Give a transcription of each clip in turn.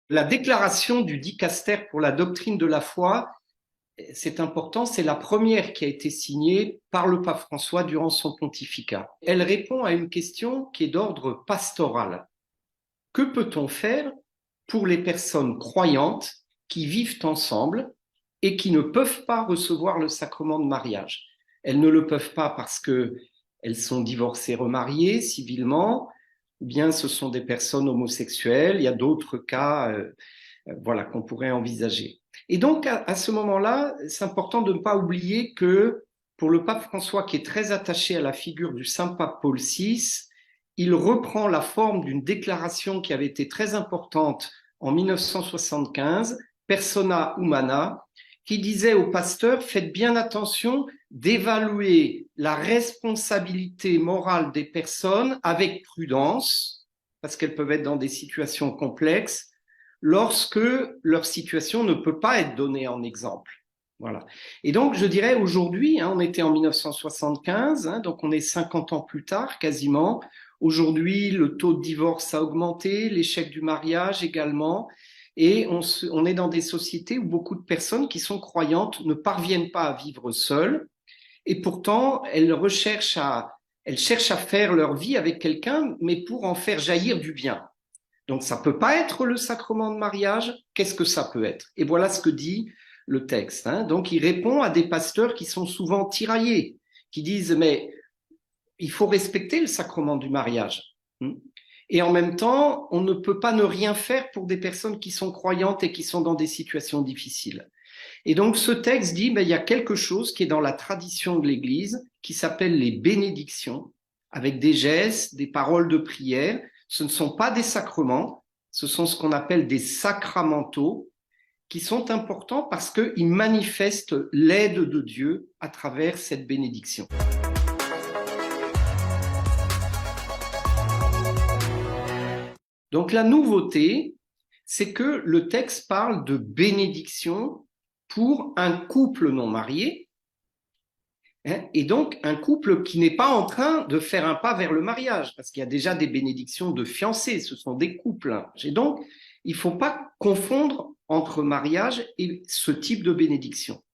La déclaration du dicaster pour la doctrine de la foi, c'est important, c'est la première qui a été signée par le pape François durant son pontificat. Elle répond à une question qui est d'ordre pastoral. Que peut-on faire pour les personnes croyantes qui vivent ensemble et qui ne peuvent pas recevoir le sacrement de mariage? Elles ne le peuvent pas parce qu'elles sont divorcées, remariées civilement, ou bien ce sont des personnes homosexuelles. Il y a d'autres cas voilà, qu'on pourrait envisager. Et donc, à ce moment-là, c'est important de ne pas oublier que pour le pape François, qui est très attaché à la figure du saint pape Paul VI, il reprend la forme d'une déclaration qui avait été très importante en 1975, Persona Humana, qui disait aux pasteurs, faites bien attention d'évaluer la responsabilité morale des personnes avec prudence, parce qu'elles peuvent être dans des situations complexes, lorsque leur situation ne peut pas être donnée en exemple. Voilà. Et donc, je dirais aujourd'hui, on était en 1975, donc on est 50 ans plus tard quasiment. Aujourd'hui, le taux de divorce a augmenté, l'échec du mariage également. Et on est dans des sociétés où beaucoup de personnes qui sont croyantes ne parviennent pas à vivre seules. Et pourtant, elles cherchent à faire leur vie avec quelqu'un, mais pour en faire jaillir du bien. Donc, ça peut pas être le sacrement de mariage. Qu'est-ce que ça peut être? Et voilà ce que dit le texte. Donc, il répond à des pasteurs qui sont souvent tiraillés, qui disent, mais il faut respecter le sacrement du mariage. Et en même temps, on ne peut pas ne rien faire pour des personnes qui sont croyantes et qui sont dans des situations difficiles. Et donc, ce texte dit, il y a quelque chose qui est dans la tradition de l'Église, qui s'appelle les bénédictions, avec des gestes, des paroles de prière. Ce ne sont pas des sacrements, ce sont ce qu'on appelle des sacramentaux, qui sont importants parce qu'ils manifestent l'aide de Dieu à travers cette bénédiction. Donc la nouveauté, c'est que le texte parle de bénédiction pour un couple non marié, et donc un couple qui n'est pas en train de faire un pas vers le mariage, parce qu'il y a déjà des bénédictions de fiancés, ce sont des couples. Et donc, il ne faut pas confondre entre mariage et ce type de bénédiction.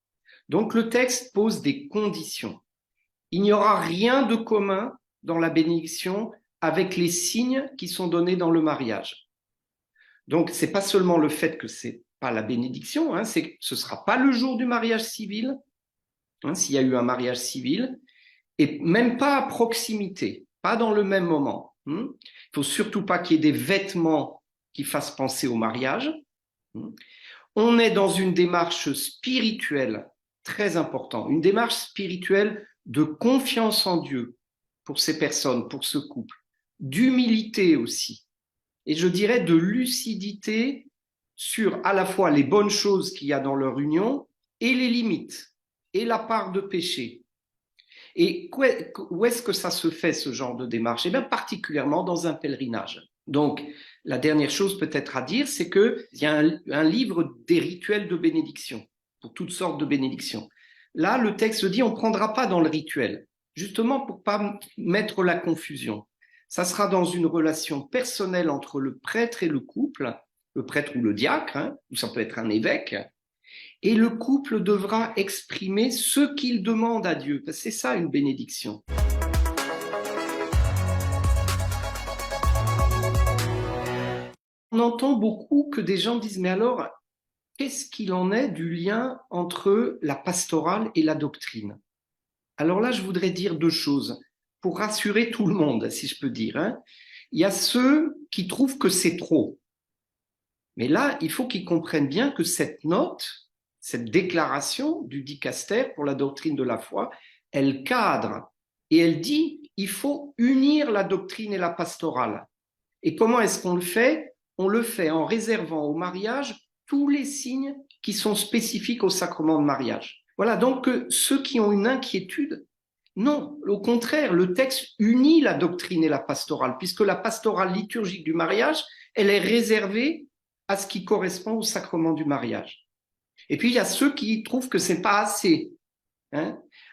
Donc le texte pose des conditions. Il n'y aura rien de commun dans la bénédiction avec les signes qui sont donnés dans le mariage. Donc, ce n'est pas seulement le fait que ce n'est pas la bénédiction, c'est que ce ne sera pas le jour du mariage civil, s'il y a eu un mariage civil, et même pas à proximité, pas dans le même moment. Il ne faut surtout pas qu'il y ait des vêtements qui fassent penser au mariage. On est dans une démarche spirituelle très importante, une démarche spirituelle de confiance en Dieu pour ces personnes, pour ce couple, d'humilité aussi, et je dirais de lucidité sur à la fois les bonnes choses qu'il y a dans leur union et les limites et la part de péché. Et où est-ce que ça se fait, ce genre de démarche? Eh bien, particulièrement dans un pèlerinage. Donc, la dernière chose peut-être à dire, c'est qu'il y a un livre des rituels de bénédiction, pour toutes sortes de bénédictions. Là, le texte dit, on ne prendra pas dans le rituel, justement pour ne pas mettre la confusion. Ça sera dans une relation personnelle entre le prêtre et le couple, le prêtre ou le diacre, ou ça peut être un évêque, et le couple devra exprimer ce qu'il demande à Dieu. C'est ça une bénédiction. On entend beaucoup que des gens disent, mais alors, qu'est-ce qu'il en est du lien entre la pastorale et la doctrine? Alors là, je voudrais dire deux choses, pour rassurer tout le monde, si je peux dire. Il y a ceux qui trouvent que c'est trop. Mais là, il faut qu'ils comprennent bien que cette note, cette déclaration du dicaster pour la doctrine de la foi, elle cadre et elle dit, il faut unir la doctrine et la pastorale. Et comment est-ce qu'on le fait? On le fait en réservant au mariage tous les signes qui sont spécifiques au sacrement de mariage. Voilà, donc ceux qui ont une inquiétude, non, au contraire, le texte unit la doctrine et la pastorale, puisque la pastorale liturgique du mariage, elle est réservée à ce qui correspond au sacrement du mariage. Et puis, il y a ceux qui trouvent que c'est pas assez.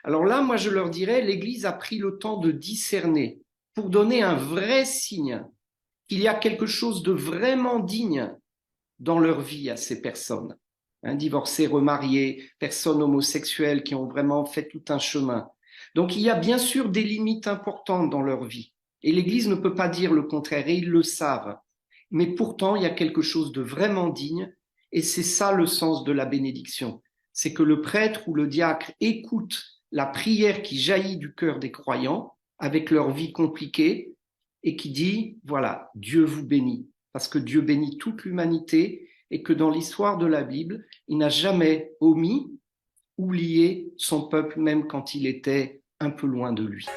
Alors là, moi, je leur dirais, l'Église a pris le temps de discerner pour donner un vrai signe qu'il y a quelque chose de vraiment digne dans leur vie à ces personnes. Divorcés, remariés, personnes homosexuelles qui ont vraiment fait tout un chemin. Donc il y a bien sûr des limites importantes dans leur vie. Et l'Église ne peut pas dire le contraire, et ils le savent. Mais pourtant, il y a quelque chose de vraiment digne, et c'est ça le sens de la bénédiction. C'est que le prêtre ou le diacre écoute la prière qui jaillit du cœur des croyants, avec leur vie compliquée, et qui dit, voilà, Dieu vous bénit, parce que Dieu bénit toute l'humanité, et que dans l'histoire de la Bible, il n'a jamais omis, oublié son peuple, même quand il était un peu loin de lui.